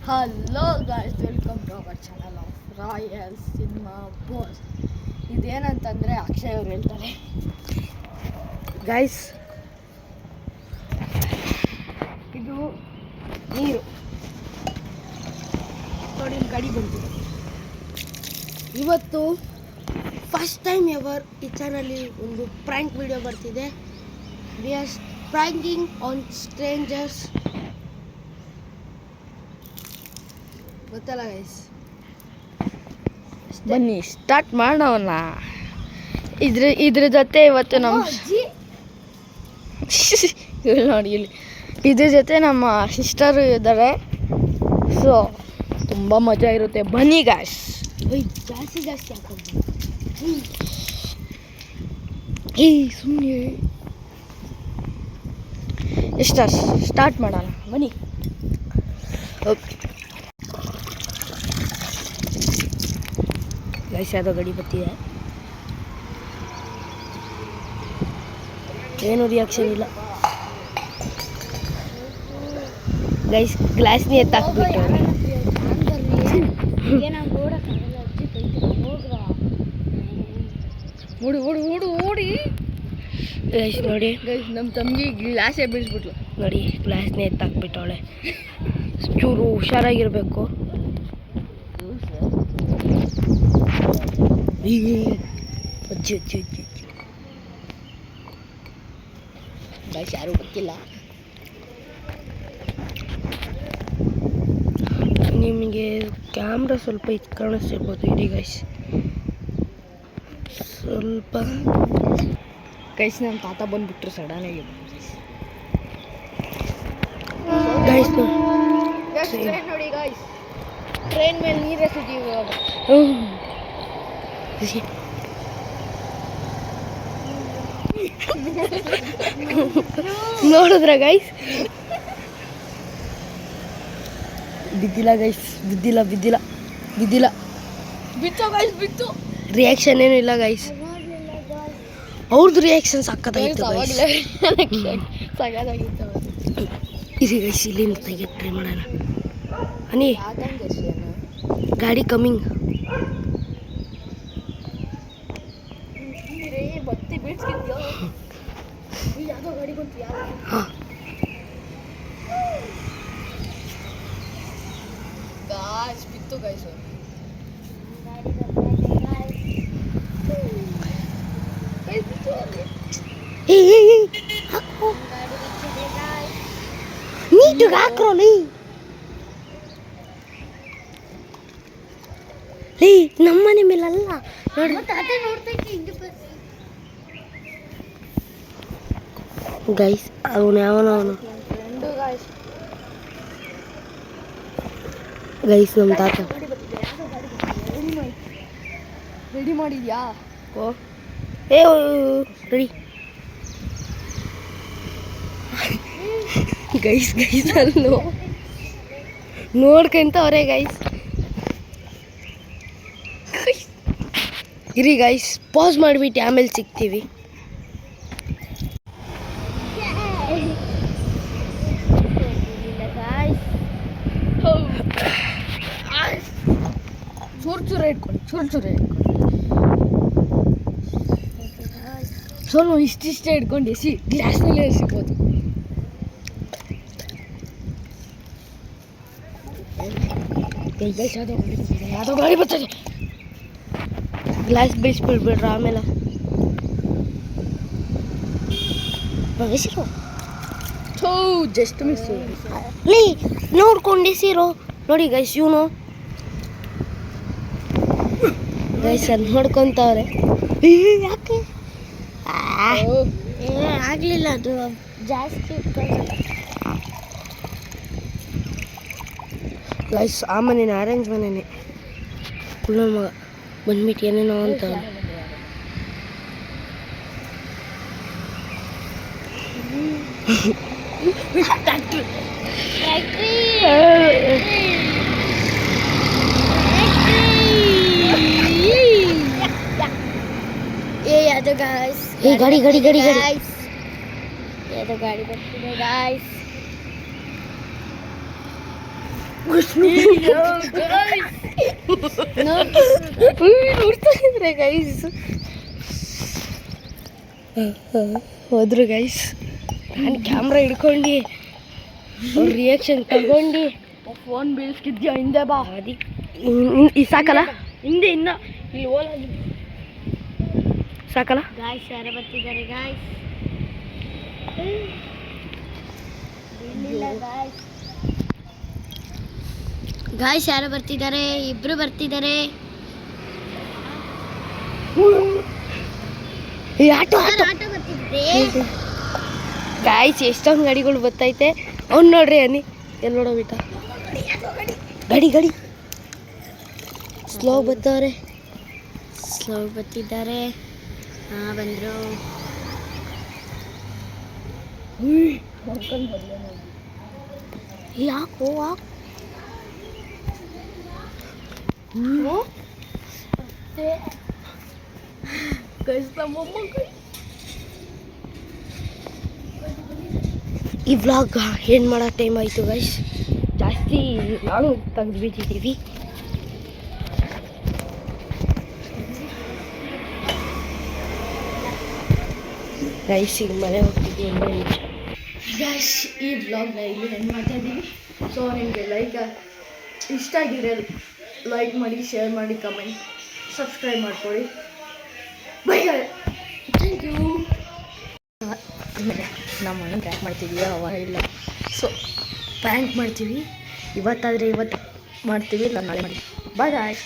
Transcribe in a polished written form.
Hello guys, welcome to our channel of royal cinema boss. ಇದೇನಂತಂದರೆ ಅಕ್ಷಯ್ ಅವ್ರು ಹೇಳ್ತಾರೆ guys, ಇದು ನೀರು ನೋಡಿ, ಗಾಡಿ ಬಂದಿದೆ. ಇವತ್ತು ಫಸ್ಟ್ ಟೈಮ್ ಎವರ್ ಈ ಚಾನಲ್ಲಿ ಒಂದು ಪ್ರ್ಯಾಂಕ್ ವಿಡಿಯೋ ಬರ್ತಿದೆ. We are pranking on strangers. ಗೊತ್ತಲ್ಲ ಗೈಸ್, ಬನ್ನಿ ಸ್ಟಾರ್ಟ್ ಮಾಡೋಣ. ಇದ್ರ ಜೊತೆ ಇವತ್ತು ನಮ್ಮ ನೋಡಿ ಇಲ್ಲಿ ಇದ್ರ ಜೊತೆ ನಮ್ಮ ಸಿಸ್ಟರು ಇದ್ದಾರೆ. ಸೊ ತುಂಬ ಮಜಾ ಇರುತ್ತೆ. ಬನ್ನಿ ಗಾಯ್ಸ್. ಜಾಸ್ತಿ ಹಾಕೊಂಡು ಸುಮ್ಮನೆ ಸ್ಟಾರ್ಟ್ ಮಾಡೋಣ ಬನ್ನಿ. ಓಕೆ ಗೈಸ್, ಯಾವುದೋ ಗಾಡಿ ಬರ್ತಿದೆ. ಏನು ರಿಯಾಕ್ಷನ್ ಇಲ್ಲ ಗೈಸ್. ಗ್ಲಾಸ್ನೇ ಎತ್ತಾಕ್ಬಿಟ್ಟು ಓಡಿ ಗೈಸ್. ನೋಡಿ ಗೈಸ್, ನಮ್ಮ ತಂಗಿ ಗ್ಲಾಸೇ ಬೀಳಿಸ್ಬಿಟ್ಲು. ನೋಡಿ, ಗ್ಲಾಸ್ನೇ ಎತ್ತಾಕ್ಬಿಟ್ಟವಳೆ. ಚೂರು ಹುಷಾರಾಗಿರ್ಬೇಕು. ಅಜ್ಜಿ ಅಜ್ಜಿ ಅಜ್ಜಿ ಅಜ್ಜಿ ಗೈಸ್, ಯಾರೂ ಗೊತ್ತಿಲ್ಲ. ನಿಮಗೆ ಕ್ಯಾಮ್ರಾ ಸ್ವಲ್ಪ ಇದು ಕಾಣಿಸ್ತಿರ್ಬೋದು. ಇಡೀ ಗೈಸ್ ಸ್ವಲ್ಪ ಗೈಸ್, ನಮ್ಮ ತಾತ ಬಂದುಬಿಟ್ರು ಸಡನ್ ಆಗಿ. ಗೈಸ್ ನೋಡಿ ಗೈಸ್, ಟ್ರೈನ್ ಮೇಲೆ ನೀರು ಎಸಿದ್ದೀವಿ ಇವಾಗ. ನೋಡಿದ್ರ ಗೈಸ್, ಬಿದ್ದಿಲ್ಲ ಗೈಸ್, ಬಿದ್ದಿಲ್ಲ ಬಿದ್ದಿಲ್ಲ ಬಿದ್ದಿಲ್ಲ. ಬಿತ್ತು ಗೈಸ್, ಬಿತ್ತು. ರಿಯಾಕ್ಷನ್ ಏನೂ ಇಲ್ಲ ಗೈಸ್. ಅವ್ರದ್ದು ರಿಯಾಕ್ಷನ್ ಸಕ್ಕತ್ತಾಗಿತ್ತು ಗೈಸ್. ಸಗದಾಗಿತ್ತು. ಇರಿ ಗೈಸ್, ಇಲ್ಲಿಂದ ತೆಗೆ ಟ್ರೈ ಮಾಡೋಣ. ಅನಿ ಗಾಡಿ ಕಮಿಂಗ್. ಬತ್ತಿ ಬೀಳ್ಸ್ಕಿದ್ಯೋ. ಯಾವುದೋ ಗಾಡಿ ಬಂತು. ಹಾಂ ಗಾಯ್ಸ್, ಬಿತ್ತು ಗೈಸ್. ನೀಟಾಗಿ ಹಾಕ್ರೋಲಿ. ನಮ್ಮನೆ ಮೇಲಲ್ಲ ನೋಡಿ ಗೈಸ್. ಅವನು ಗೈಸ್, ನಮ್ಮ ತಾತ ರೆಡಿ ಮಾಡಿದ್ಯಾ? ಓ ರೆಡಿ ಗೈಸ್. ಗೈಸ್ ಅಲ್ಲೋ ನೋಡ್ಕೊಂತವ್ರೆ ಗೈಸ್. ಇರಿ ಗೈಸ್, ಪಾಸ್ ಮಾಡಿಬಿಟ್ಟು ಆಮೇಲೆ ಸಿಗ್ತೀವಿ. ಚೂರು ಇಟ್ಕೊಳ್ಳಿ, ಚೂರು ಸ್ವಲ್ಪ ಇಷ್ಟಿಷ್ಟೇ ಇಟ್ಕೊಂಡು ಎಸಿ ಗ್ಲಾಸ್ನಲ್ಲೇ ಎಸಿಬೋದು. ಯಾವುದೋ ಗಾಡಿ ಬರ್ತದೆ. ಗ್ಲಾಸ್ ಬೀಳ್ಸ್ಬಿಡ್ಬಿಡ್ರ ಆಮೇಲೆ ಎಸಿರೋ. Just miss. ನೋಡ್ಕೊಂಡು ಎಸಿರೋ. ನೋಡಿ ಗೈಸ್, ಇವನು ಗೈಸ್ ಅದು ನೋಡ್ಕೊಂತವ್ರೆ. ಯಾಕೆ ಆಗಲಿಲ್ಲ, ಅದು ಜಾಸ್ತಿ ಗೈಸ್. ಆ ಮನೇನೆ ಆರೆಂಜ್ ಮನೇನೆ. ಕುಳ್ಳ ಮಗ ಬಂದ್ಬಿಟ್ಟು ಏನೇನೋ ಅಂತ. ಅದು ಗಾಯ್ಸ್, ಗಾಡಿ ಗಾಡಿ ಗಾಡಿ ಗಾಡಿ ಯಾವುದೋ ಗಾಡಿ ಬರ್ತಿದೆ ಗಾಯ್ಸ್. ನೋಡ್ತಾ ಇದ್ರೆ ಗೈಸ್ ಹೋದ್ರು ಗೈಸ್. ನಾನು ಕ್ಯಾಮ್ರಾ ಹಿಡ್ಕೊಂಡು ಅವ್ರ ರಿಯಾಕ್ಷನ್ ತಗೊಂಡು ಫೋನ್ ಬೀಳ್ಸ್ಕಿದ್ಯಾ ಹಿಂದೆ ಬಾ ಈ ಸಾಕಲ್ಲ ಹಿಂದೆ ಇನ್ನ ಇಲ್ಲಿ ಓಲಾಗಿ ಸಾಕಲ್ಲ ಗಾಯ್ಸ್ ಯಾರು ಬರ್ತಿದ್ದಾರೆ ಗಾಯ್ಸ್? ಗಾಯ್ಸ್ ಯಾರು ಬರ್ತಿದ್ದಾರೆ? ಇಬ್ರು ಬರ್ತಿದ್ದಾರೆ. ಈ ಆಟೋ ಆಟೋ ಆಟೋ ಬರ್ತಿದ್ರೆ ಗಾಯ್ಸ್ ಎಷ್ಟೊಂದು ಗಾಡಿಗಳು ಬರ್ತೈತೆ. ಅವ್ನು ನೋಡ್ರಿ ಅನ್ನಿ ಎಲ್ಲಿ ನೋಡೋ ಬಿಟ್ಟ ಗಾಡಿ ಗಾಡಿ ಸ್ಲೋ ಬರ್ತಾವ್ರೆ. ಸ್ಲೋ ಬರ್ತಿದ್ದಾರೆ. ಹಾಂ ಬಂದರು. ಯಾಕೋ ಈ ವ್ಲಾಗ್ ಏನು ಮಾಡೋ ಟೈಮ್ ಆಯಿತು ಗೈಸ್. ಜಾಸ್ತಿ ನಾನು ತೆಗೆದು ಬಿಟ್ಟಿದ್ದೀವಿ. ಗೈಸ್ ಈಗ ಮನೆ ಹೋಗ್ತಿದ್ವಿ ಒಂದು ನಿಮಿಷ. ಗೈಸ್ ಈ ವ್ಲಾಗ್ನ ಇಲ್ಲಿ ಎಂಡ್ ಮಾಡ್ತಾ ಇದ್ದೀವಿ. ಸೊ ನಿಮಗೆ ಇಷ್ಟ ಆಗಿದ್ರೆ ಲೈಕ್ ಮಾಡಿ, ಶೇರ್ ಮಾಡಿ, ಕಮೆಂಟ್, ಸಬ್ಸ್ಕ್ರೈಬ್ ಮಾಡ್ಕೊಳ್ಳಿ. Bye thank you. ಆಮೇಲೆ ನಮ್ಮ ಮನೆ ಪ್ರ್ಯಾಂಕ್ ಮಾಡ್ತಿದ್ವಿ, ಅವ ಇಲ್ಲ. ಸೊ ಪ್ರ್ಯಾಂಕ್ ಮಾಡ್ತೀವಿ ಇವತ್ತಾದರೆ ಇವತ್ತು ಮಾಡ್ತೀವಿ, ನಾನು ನಾಳೆ ಮಾಡಿ. ಬಾಯ್ ಬಾಯ್.